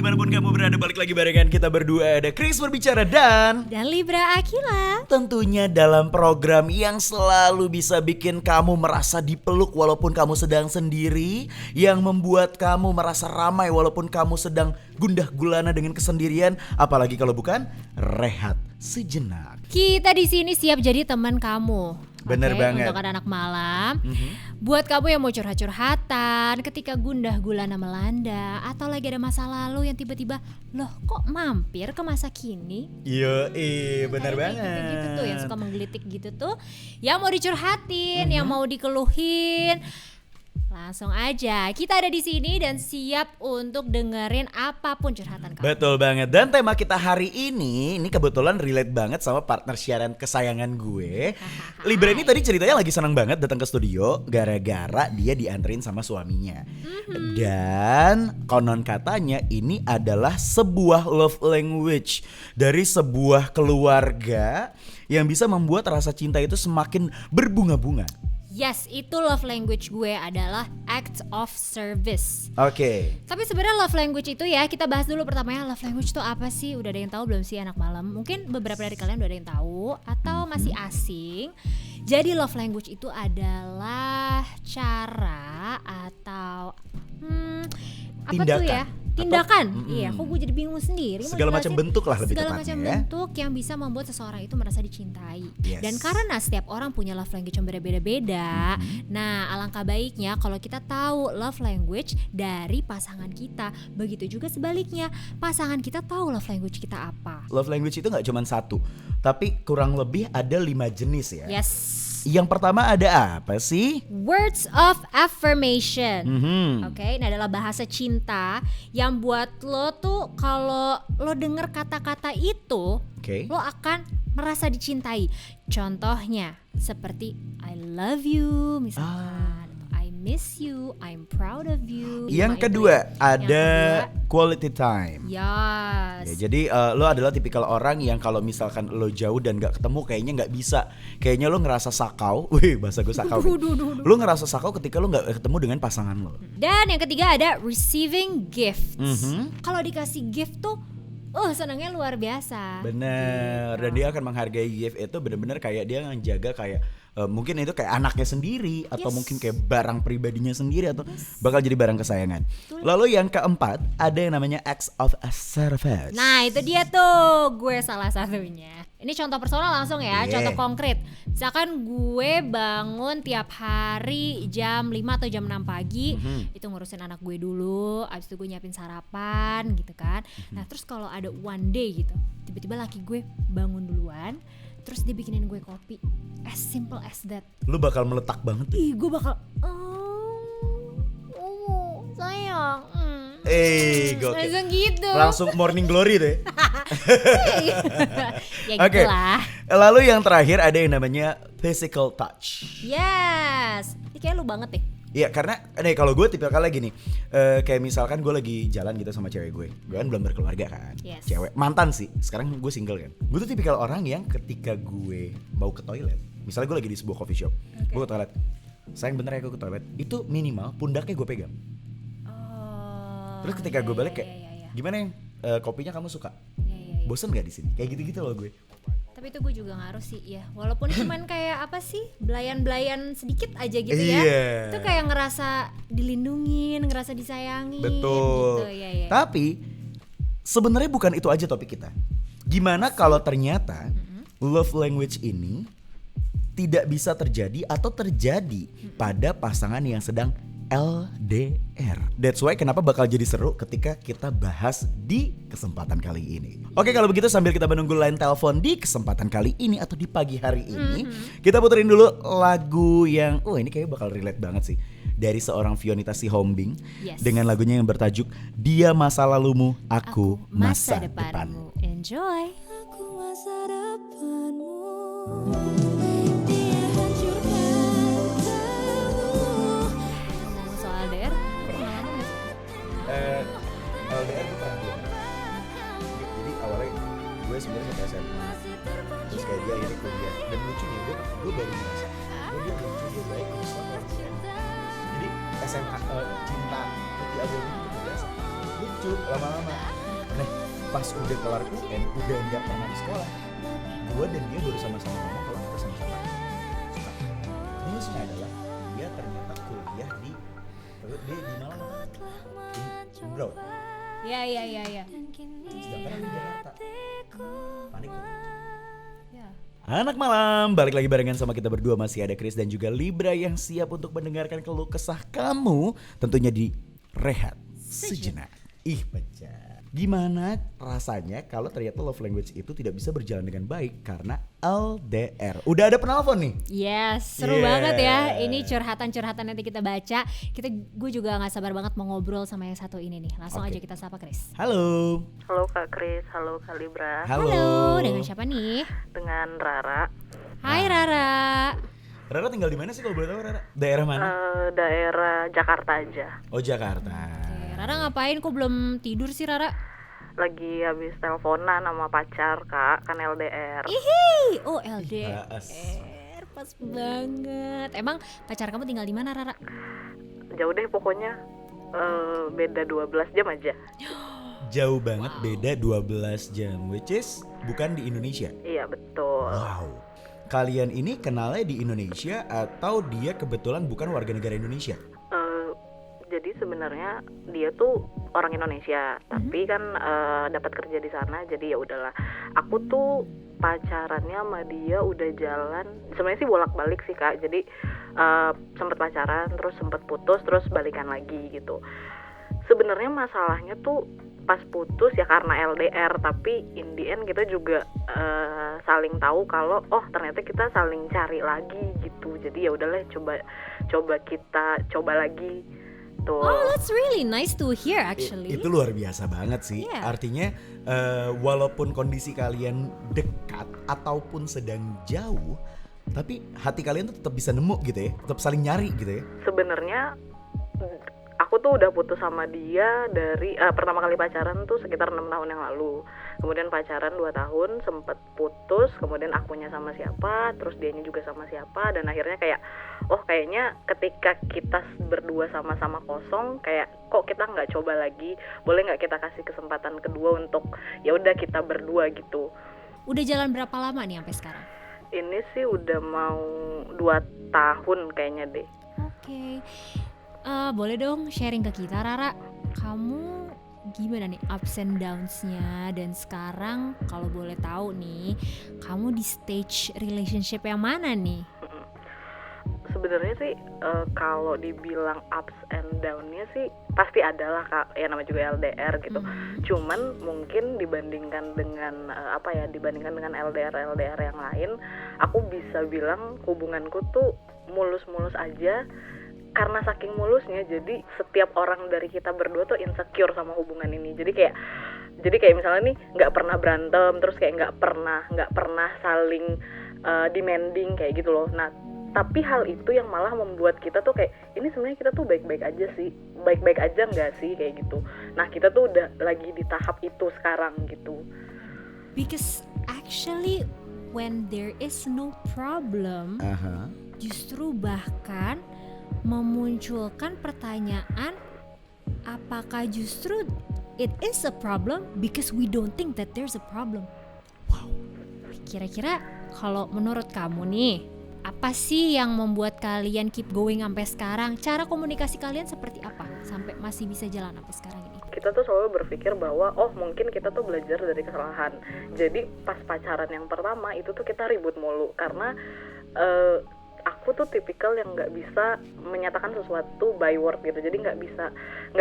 dimanapun kamu berada, balik lagi barengan kita berdua. Ada Chris berbicara dan Libra Akila. tentunya dalam program yang selalu bisa bikin kamu merasa dipeluk walaupun kamu sedang sendiri, yang membuat kamu merasa ramai walaupun kamu sedang gundah gulana dengan kesendirian, apalagi kalau bukan rehat sejenak. Kita di sini siap jadi teman kamu. Bener banget. Untuk anak malam. Buat kamu yang mau curhat-curhatan ketika gundah gulana melanda, atau lagi ada masa lalu yang tiba-tiba loh kok mampir ke masa kini. Iya, bener Kayak banget. gitu tuh yang suka menggelitik gitu tuh, yang mau dicurhatin, yang mau dikeluhin, langsung aja kita ada di sini dan siap untuk dengerin apapun curhatan kamu. Betul banget. Dan tema kita hari ini kebetulan relate banget sama partner siaran kesayangan gue. Libra ini tadi ceritanya lagi senang banget datang ke studio gara-gara dia dianterin sama suaminya. Dan konon katanya ini adalah sebuah love language dari sebuah keluarga yang bisa membuat rasa cinta itu semakin berbunga-bunga. Yes, itu love language gue adalah act of service. Oke. Tapi sebenarnya love language itu ya, kita bahas dulu pertamanya love language itu apa sih? Udah ada yang tahu belum sih anak malam? Mungkin beberapa dari kalian udah ada yang tahu atau masih asing. Jadi love language itu adalah cara atau apa Tindakan. tuh ya? Tindakan. Iya, kok gue jadi bingung sendiri. mau Segala macam jelasin. bentuk lah lebih Segala tepatnya macam ya. bentuk yang bisa membuat seseorang itu merasa dicintai. Yes. Dan karena setiap orang punya love language yang berbeda-beda. Nah, alangkah baiknya kalau kita tahu love language dari pasangan kita. Begitu juga sebaliknya, pasangan kita tahu love language kita apa. Love language itu gak cuma satu, tapi kurang lebih ada 5 jenis ya. Yes. Yang pertama ada apa sih? Words of affirmation. Mhm. Oke, ini adalah bahasa cinta yang buat lo tuh kalau lo denger kata-kata itu, Oke. lo akan merasa dicintai. Contohnya seperti I love you misalkan, atau I miss you, I'm proud of you. Yang Lima kedua itu ya. ada Yang quality time. Yes. Ya, jadi lo adalah tipikal orang yang kalau misalkan lo jauh dan gak ketemu kayaknya gak bisa. Kayaknya lo ngerasa sakau. Wih, bahasa gue sakau. Lo ngerasa sakau ketika lo gak ketemu dengan pasangan lo. Dan yang ketiga ada receiving gifts. Mhm. Kalau dikasih gift tuh, senangnya luar biasa. Bener. Dan dia akan menghargai gift itu bener-bener kayak dia ngejaga kayak mungkin itu kayak anaknya sendiri atau Yes. mungkin kayak barang pribadinya sendiri atau bakal jadi barang kesayangan. Lalu yang keempat ada yang namanya acts of service. Nah itu dia tuh, gue salah satunya. Ini contoh personal langsung ya, Yeah. contoh konkret. Misalkan gue bangun tiap hari jam 5 atau jam 6 pagi, itu ngurusin anak gue dulu, abis itu gue nyiapin sarapan gitu kan. Nah terus kalau ada one day gitu, tiba-tiba laki gue bangun duluan, terus dia bikinin gue kopi. As simple as that. Lu bakal meletak banget tuh. Ih gue bakal, sayang. Gokil. Langsung gitu. Langsung morning glory deh. Ya Oke. gitulah. Lalu yang terakhir ada yang namanya physical touch. Yes. Ini kayak lu banget deh. Iya, karena kalau gue tipikalnya gini, kayak misalkan gue lagi jalan gitu sama cewek gue kan belum berkeluarga kan, Yes. cewek mantan sih, sekarang gue single kan. Gue tuh tipikal orang yang ketika gue mau ke toilet, misalnya gue lagi di sebuah coffee shop, gue ke toilet, sayang bener ya gue ke toilet, itu minimal pundaknya gue pegang. Terus ketika gue balik kayak, gimana yang kopinya kamu suka? Bosen gak di sini? Kayak gitu-gitu loh gue. Tapi itu gue juga ngaruh sih ya. Walaupun cuman kayak apa sih, belayan-belayan sedikit aja gitu ya. Iya. Itu kayak ngerasa dilindungin, ngerasa disayangin. Betul. Gitu, ya. Tapi sebenarnya bukan itu aja topik kita. Gimana kalau ternyata love language ini tidak bisa terjadi atau terjadi pada pasangan yang sedang LDR. That's why kenapa bakal jadi seru ketika kita bahas di kesempatan kali ini. Oke, kalau begitu sambil kita menunggu line telepon di kesempatan kali ini atau di pagi hari ini, kita puterin dulu lagu yang ini kayaknya bakal relate banget sih, dari seorang Fionita Sihombing. Yes. Dengan lagunya yang bertajuk Dia Masa Lalumu, Aku Masa Depanmu. Enjoy. Aku masa depanmu. Ngomong soal LDR, pengalaman gak sih? LDR gue pernah dua. Jadi awalnya gue sebenarnya satu SMA, terus kayak dia akhirnya kuliah. Dan lucunya gue baru merasa dia lucu, dia baik, terus sama orang tua. Jadi SMA cinta putih abu itu biasa. Gue lucu lama-lama. Nah pas udah kelar UN, udah nggak pernah di sekolah, gue dan dia baru sama-sama ngomong kalau kita sama-sama suka. Newsnya adalah dia ternyata kuliah di Malang, di Bro. Ya. Sedangkan di Jakarta. Panik tuh. Ya. Anak malam, balik lagi barengan sama kita berdua. Masih ada Chris dan juga Libra yang siap untuk mendengarkan keluh kesah kamu. Tentunya di Rehat Sejenak. Ih pecah. Gimana rasanya kalau ternyata love language itu tidak bisa berjalan dengan baik karena LDR. Udah ada penelpon nih. Yes, seru banget ya. Ini curhatan-curhatan nanti kita baca. Gue juga nggak sabar banget mau ngobrol sama yang satu ini nih. Langsung aja kita sapa Chris. Halo. Halo Kak Kris, halo Kak Libra. Halo, dengan siapa nih? Dengan Rara. Hai Rara. Rara tinggal di mana sih kalau boleh tahu Rara? Daerah mana? Daerah Jakarta aja. Oh Jakarta. Rara ngapain? Kok belum tidur sih Rara? Lagi habis teleponan sama pacar Kak, kan LDR. Ih, oh LDR. Bahas. Pas banget. Emang pacar kamu tinggal di mana Rara? Jauh deh pokoknya, beda 12 jam aja. Jauh banget, beda 12 jam, which is bukan di Indonesia. Iya betul. Wow. Kalian ini kenalnya di Indonesia atau dia kebetulan bukan warga negara Indonesia? Jadi sebenarnya dia tuh orang Indonesia, tapi kan dapat kerja di sana, jadi ya udahlah. Aku tuh pacarannya sama dia udah jalan, sebenarnya sih bolak-balik sih Kak. Jadi sempat pacaran, terus sempat putus, terus balikan lagi gitu. Sebenarnya masalahnya tuh pas putus ya karena LDR, tapi in the end kita juga saling tahu kalau ternyata kita saling cari lagi gitu. Jadi ya udahlah, coba kita coba lagi. Tuh. Oh, that's really nice to hear actually. Itu luar biasa banget sih. Yeah. Artinya walaupun kondisi kalian dekat ataupun sedang jauh, tapi hati kalian tuh tetap bisa nemu gitu ya, tetap saling nyari gitu ya. Sebenarnya aku tuh udah putus sama dia dari pertama kali pacaran tuh sekitar 6 tahun yang lalu. Kemudian pacaran 2 tahun, sempet putus, kemudian akunya sama siapa, terus dianya juga sama siapa, dan akhirnya kayak kayaknya ketika kita berdua sama-sama kosong, kayak kok kita nggak coba lagi, boleh nggak kita kasih kesempatan kedua untuk ya udah kita berdua gitu. Udah jalan berapa lama nih sampai sekarang? Ini sih udah mau 2 tahun kayaknya deh. Oke. Boleh dong sharing ke kita Rara, kamu gimana nih ups and downs-nya, dan sekarang kalau boleh tahu nih kamu di stage relationship yang mana nih? Sebenarnya sih kalau dibilang ups and down-nya sih pasti ada lah Kak, ya namanya juga LDR gitu. Cuman mungkin dibandingkan dengan dibandingkan dengan LDR yang lain, aku bisa bilang hubunganku tuh mulus-mulus aja. Karena saking mulusnya, jadi setiap orang dari kita berdua tuh insecure sama hubungan ini. Jadi kayak misalnya nih nggak pernah berantem, terus kayak nggak pernah saling demanding kayak gitu loh. Nah tapi hal itu yang malah membuat kita tuh kayak ini sebenarnya kita tuh baik-baik aja nggak sih kayak gitu. Nah kita tuh udah lagi di tahap itu sekarang gitu. Because actually when there is no problem, justru bahkan memunculkan pertanyaan, apakah justru it is a problem because we don't think that there's a problem. Wow. Kira-kira kalau menurut kamu nih, apa sih yang membuat kalian keep going sampai sekarang? Cara komunikasi kalian seperti apa sampai masih bisa jalan sampai sekarang ini? Kita tuh selalu berpikir bahwa mungkin kita tuh belajar dari kesalahan. Jadi pas pacaran yang pertama itu tuh kita ribut mulu karena aku tuh tipikal yang nggak bisa menyatakan sesuatu by word gitu. Jadi nggak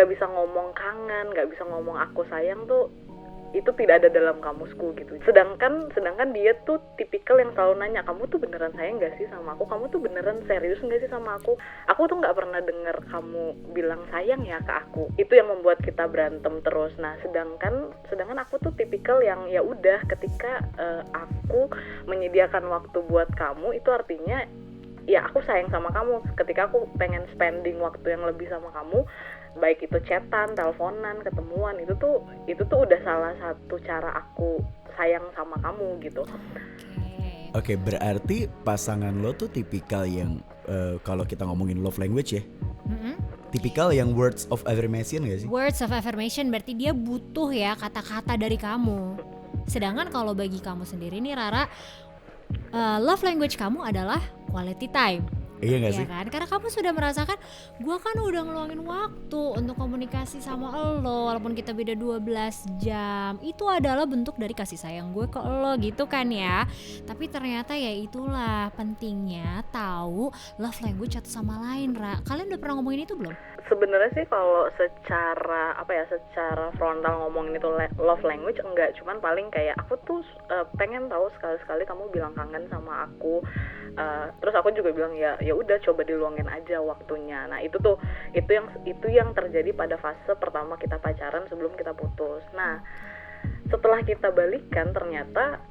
bisa ngomong kangen, nggak bisa ngomong aku sayang tuh, itu tidak ada dalam kamusku gitu. Sedangkan dia tuh tipikal yang selalu nanya, kamu tuh beneran sayang nggak sih sama aku? Kamu tuh beneran serius nggak sih sama aku? Aku tuh nggak pernah dengar kamu bilang sayang ya ke aku. Itu yang membuat kita berantem terus. Nah sedangkan aku tuh tipikal yang ya udah ketika aku menyediakan waktu buat kamu, itu artinya ya aku sayang sama kamu. Ketika aku pengen spending waktu yang lebih sama kamu, baik itu chatan, teleponan, ketemuan, itu tuh udah salah satu cara aku sayang sama kamu gitu. Oke, berarti pasangan lo tuh tipikal yang kalau kita ngomongin love language ya, tipikal yang words of affirmation gak sih? Words of affirmation berarti dia butuh ya kata-kata dari kamu. Sedangkan kalau bagi kamu sendiri nih Rara, love language kamu adalah quality time. Iya gak sih? Ya kan? Karena kamu sudah merasakan gue kan udah ngeluangin waktu untuk komunikasi sama lo, walaupun kita beda 12 jam. Itu adalah bentuk dari kasih sayang gue ke lo gitu kan ya. Tapi ternyata ya itulah pentingnya tahu love language satu sama lain, Ra. Kalian udah pernah ngomongin itu belum? Sebenarnya sih kalau secara secara frontal ngomongin itu love language enggak, cuman paling kayak aku tuh pengen tahu sekali-sekali kamu bilang kangen sama aku. Terus aku juga bilang ya udah coba diluangin aja waktunya. Nah itu yang terjadi pada fase pertama kita pacaran sebelum kita putus. Nah setelah kita balikan ternyata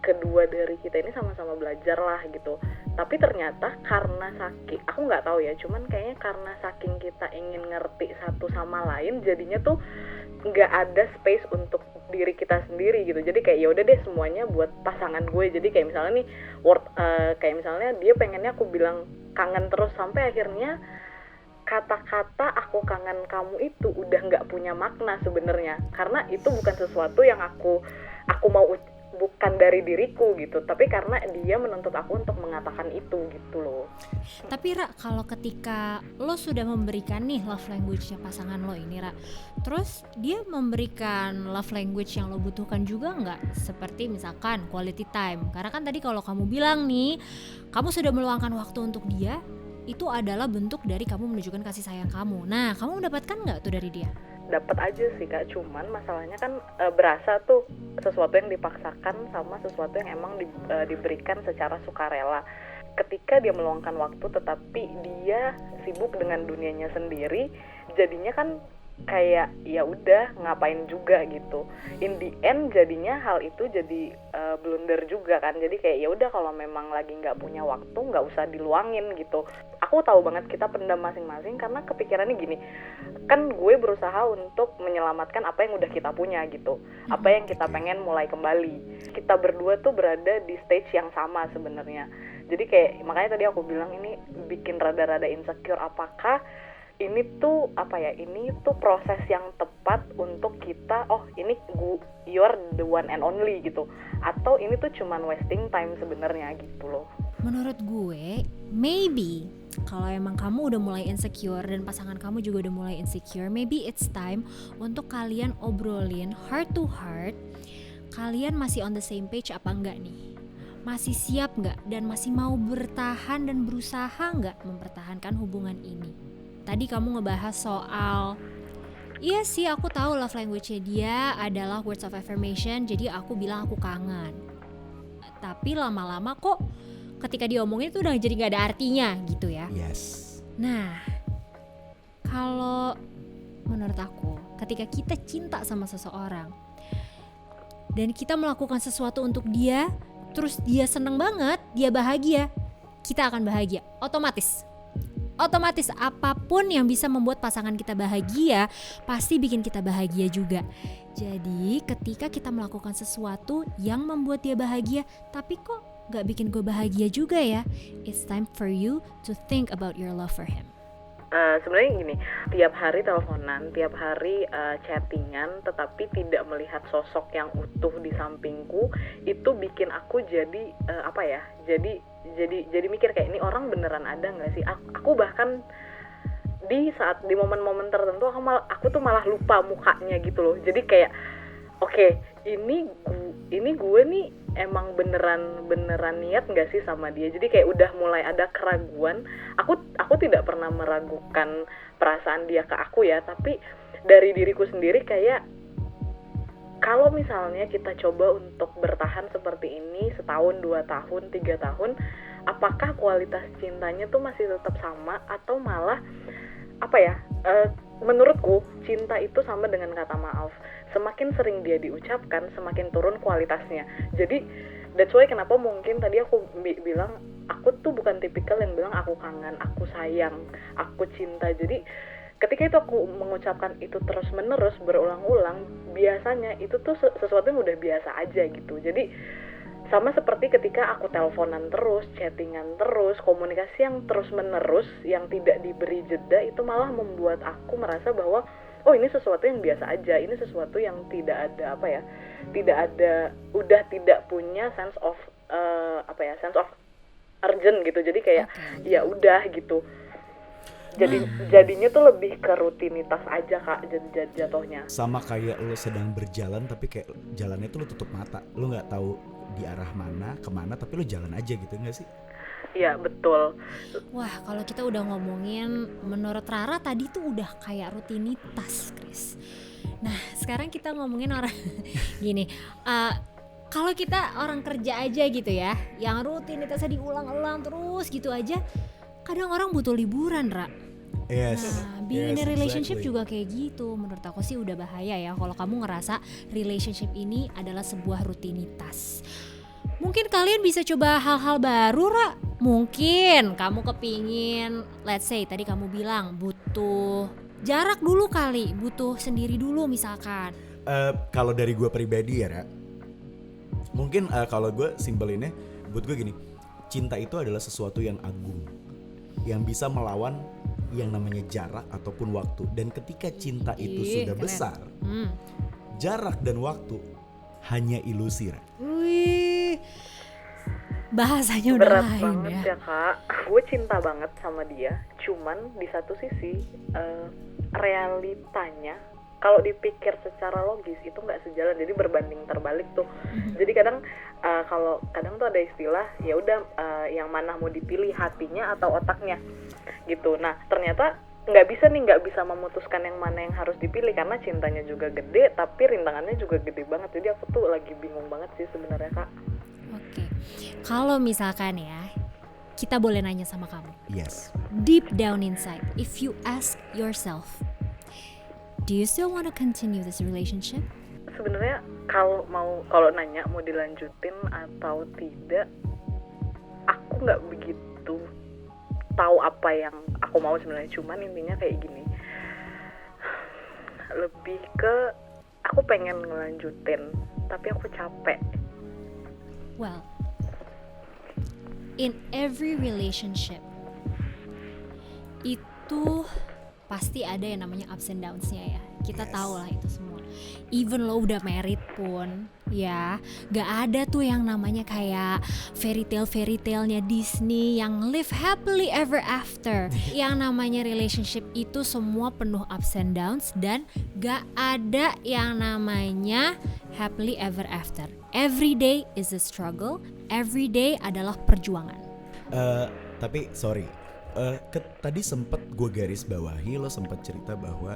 kedua dari kita ini sama-sama belajar lah gitu. Tapi ternyata karena saking, aku nggak tahu ya, cuman kayaknya karena saking kita ingin ngerti satu sama lain, jadinya tuh nggak ada space untuk diri kita sendiri gitu. Jadi kayak ya udah deh semuanya buat pasangan gue. Jadi kayak misalnya nih kayak misalnya dia pengennya aku bilang kangen terus, sampai akhirnya kata-kata aku kangen kamu itu udah nggak punya makna sebenarnya, karena itu bukan sesuatu yang aku mau bukan dari diriku gitu, tapi karena dia menuntut aku untuk mengatakan itu gitu loh. Tapi Ra, kalau ketika lo sudah memberikan nih love language-nya pasangan lo ini Ra, terus dia memberikan love language yang lo butuhkan juga nggak? Seperti misalkan quality time, karena kan tadi kalau kamu bilang nih kamu sudah meluangkan waktu untuk dia, itu adalah bentuk dari kamu menunjukkan kasih sayang kamu. Nah, kamu mendapatkan nggak tuh dari dia? Dapat aja sih Kak, cuman masalahnya kan berasa tuh sesuatu yang dipaksakan sama sesuatu yang emang diberikan secara sukarela. Ketika dia meluangkan waktu tetapi dia sibuk dengan dunianya sendiri, jadinya kan kayak ya udah ngapain juga gitu. In the end jadinya hal itu jadi blunder juga kan. Jadi kayak ya udah kalau memang lagi nggak punya waktu nggak usah diluangin gitu. Aku tahu banget kita pendam masing-masing karena kepikirannya gini, kan gue berusaha untuk menyelamatkan apa yang udah kita punya gitu, apa yang kita pengen mulai kembali. Kita berdua tuh berada di stage yang sama sebenarnya. Jadi kayak makanya tadi aku bilang ini bikin rada-rada insecure, apakah ini tuh ini tuh proses yang tepat untuk kita, ini you're the one and only gitu, atau ini tuh cuman wasting time sebenarnya gitu loh. Menurut gue, maybe kalau emang kamu udah mulai insecure dan pasangan kamu juga udah mulai insecure, maybe it's time untuk kalian obrolin heart to heart. Kalian masih on the same page apa enggak nih? Masih siap enggak dan masih mau bertahan dan berusaha enggak mempertahankan hubungan ini? Tadi kamu ngebahas soal, iya sih aku tahu love language-nya dia adalah words of affirmation, jadi aku bilang aku kangen. Tapi lama-lama kok ketika diomongin itu udah jadi gak ada artinya gitu ya. Yes. Nah, kalau menurut aku ketika kita cinta sama seseorang dan kita melakukan sesuatu untuk dia, terus dia seneng banget, dia bahagia, kita akan bahagia otomatis apapun yang bisa membuat pasangan kita bahagia pasti bikin kita bahagia juga. Jadi ketika kita melakukan sesuatu yang membuat dia bahagia tapi kok gak bikin gue bahagia juga ya, it's time for you to think about your love for him. Sebenarnya gini, tiap hari teleponan, tiap hari chattingan, tetapi tidak melihat sosok yang utuh di sampingku, itu bikin aku jadi jadi mikir kayak ini orang beneran ada nggak sih? Aku bahkan di momen-momen tertentu aku tuh malah lupa mukanya gitu loh. Jadi kayak ini gue nih emang beneran niat nggak sih sama dia. Jadi kayak udah mulai ada keraguan. Aku tidak pernah meragukan perasaan dia ke aku ya, tapi dari diriku sendiri kayak kalau misalnya kita coba untuk bertahan seperti ini setahun, 2 tahun, 3 tahun, apakah kualitas cintanya tuh masih tetap sama atau malah menurutku cinta itu sama dengan kata maaf. Semakin sering dia diucapkan, semakin turun kualitasnya. Jadi that's why kenapa mungkin tadi aku bilang aku tuh bukan tipikal yang bilang aku kangen, aku sayang, aku cinta. Jadi ketika itu aku mengucapkan itu terus menerus berulang-ulang, biasanya itu tuh sesuatu yang udah biasa aja gitu. Jadi Sama seperti ketika aku teleponan terus, chattingan terus, komunikasi yang terus menerus, yang tidak diberi jeda, itu malah membuat aku merasa bahwa oh ini sesuatu yang biasa aja, ini sesuatu yang tidak ada udah tidak punya sense of sense of urgent gitu. Jadi kayak ya udah gitu. Jadinya tuh lebih ke rutinitas aja Kak, jatuhnya. Sama kayak lo sedang berjalan tapi kayak jalannya tuh lo tutup mata, lo nggak tahu di arah mana kemana tapi lo jalan aja gitu, nggak sih? Iya betul. Wah, kalau kita udah ngomongin, menurut Rara tadi tuh udah kayak rutinitas, Chris. Nah, sekarang kita ngomongin orang gini. Kalau kita orang kerja aja gitu ya, yang rutinitasnya diulang-ulang terus gitu aja, kadang orang butuh liburan, Ra. Yes. Nah, being in a relationship juga kayak gitu. Menurut aku sih udah bahaya ya kalau kamu ngerasa relationship ini adalah sebuah rutinitas. Mungkin kalian bisa coba hal-hal baru, Ra. Mungkin kamu kepingin, let's say tadi kamu bilang butuh jarak dulu kali, butuh sendiri dulu misalkan. Kalau dari gue pribadi ya, Ra, mungkin kalau gue simpelinnya, buat gue gini, cinta itu adalah sesuatu yang agung, yang bisa melawan yang namanya jarak ataupun waktu. Dan ketika cinta itu sudah keren. besar, jarak dan waktu hanya ilusi, Ra. Wih, bahasanya udah Berat lain banget ya. ya Kak. Gue cinta banget sama dia. Cuman di satu sisi realitanya kalau dipikir secara logis itu nggak sejalan. Jadi berbanding terbalik tuh. Jadi kadang kadang tuh ada istilah ya udah yang mana mau dipilih, hatinya atau otaknya gitu. Nah ternyata nggak bisa memutuskan yang mana yang harus dipilih karena cintanya juga gede tapi rintangannya juga gede banget. Jadi aku tuh lagi bingung banget sih sebenarnya Kak. Oke, kalau misalkan ya, kita boleh nanya sama kamu. Yes. Deep down inside, if you ask yourself, do you still want to continue this relationship? Sebenarnya kalau nanya mau dilanjutin atau tidak, aku nggak begitu tahu apa yang aku mau sebenarnya. Cuman intinya kayak gini, lebih ke aku pengen ngelanjutin tapi aku capek. Well, in every relationship itu pasti ada yang namanya ups and downs-nya ya. Kita tahu lah itu semua. Even lo udah married pun ya, gak ada tuh yang namanya kayak fairy tale-nya Disney yang live happily ever after. Yang namanya relationship itu semua penuh ups and downs dan gak ada yang namanya happily ever after. Every day is a struggle, every day adalah perjuangan. Tapi sorry, tadi sempet gue garis bawahi, lo sempet cerita bahwa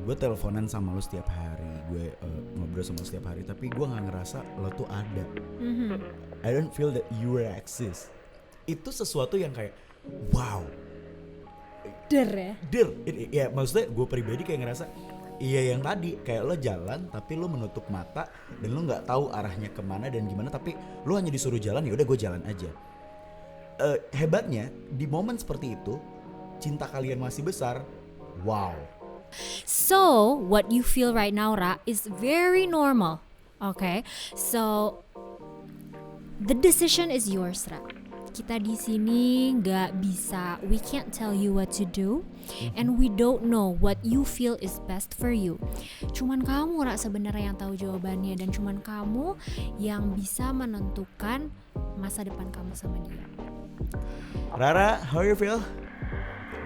gue teleponan sama lo setiap hari, gue ngobrol sama lo setiap hari, tapi gue nggak ngerasa lo tuh ada. I don't feel that you exist. Itu sesuatu yang kayak wow. Ya maksudnya gue pribadi kayak ngerasa iya yang tadi kayak lo jalan tapi lo menutup mata dan lo nggak tahu arahnya kemana dan gimana, tapi lo hanya disuruh jalan, ya udah gue jalan aja. Hebatnya di momen seperti itu cinta kalian masih besar. Wow. So, what you feel right now, Ra, is very normal. Okay? So, the decision is yours, Ra. Kita di sini nggak bisa, we can't tell you what to do, and we don't know what you feel is best for you. Cuman kamu, Ra, sebenarnya yang tahu jawabannya, dan cuman kamu yang bisa menentukan masa depan kamu sama dia. Rara, how you feel?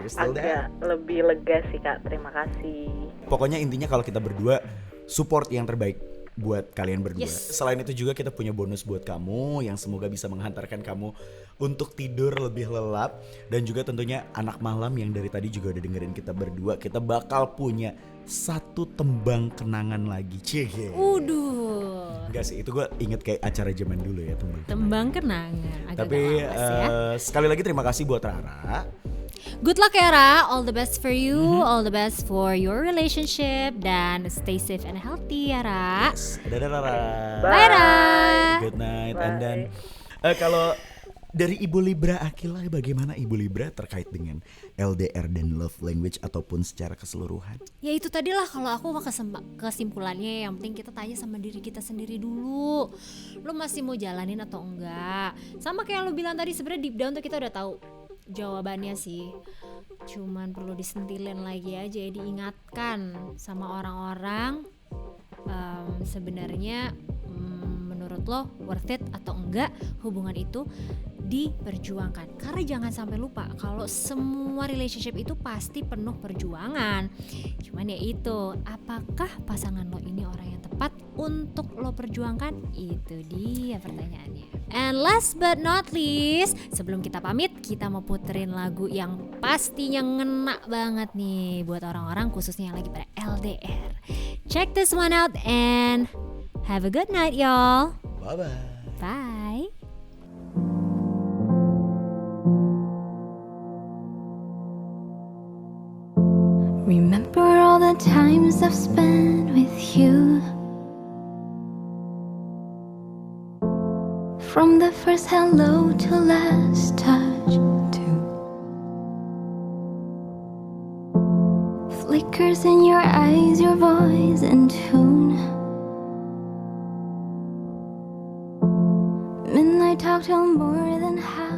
Agak lebih lega sih Kak, terima kasih. Pokoknya intinya kalau kita berdua support yang terbaik buat kalian berdua. Yes. Selain itu juga kita punya bonus buat kamu yang semoga bisa menghantarkan kamu untuk tidur lebih lelap. Dan juga tentunya anak malam yang dari tadi juga udah dengerin kita berdua. Kita bakal punya satu tembang kenangan lagi. Cih. Enggak sih, itu gue inget kayak acara zaman dulu ya, Tembang kenangan. Tapi ya. sekali lagi terima kasih buat Rara. Good luck ya, Ra. All the best for you. All the best for your relationship. Dan stay safe and healthy ya, Ra. Yes. Dadah Rara. Bye, Ra. Good night. Bye. And then kalau Dari Ibu Libra Akila, bagaimana Ibu Libra terkait dengan LDR dan love language ataupun secara keseluruhan? Ya itu tadilah kalau aku mah kesimpulannya yang penting kita tanya sama diri kita sendiri dulu. Lu masih mau jalanin atau enggak? Sama kayak yang lu bilang tadi, sebenarnya deep down tuh kita udah tahu jawabannya sih. Cuman perlu disentilin lagi aja, diingatkan sama orang-orang sebenarnya menurut lo worth it atau enggak hubungan itu diperjuangkan. Karena jangan sampai lupa kalau semua relationship itu pasti penuh perjuangan. Cuman ya itu, apakah pasangan lo ini orang yang tepat untuk lo perjuangkan? Itu dia pertanyaannya. And last but not least, sebelum kita pamit, kita mau puterin lagu yang pastinya ngena banget nih buat orang-orang khususnya yang lagi pada LDR. Check this one out and have a good night, y'all. Bye-bye. Bye. Remember all the times I've spent with you. From the first hello to last touch too. Flickers in your eyes, your voice in tune. Midnight talk till more than half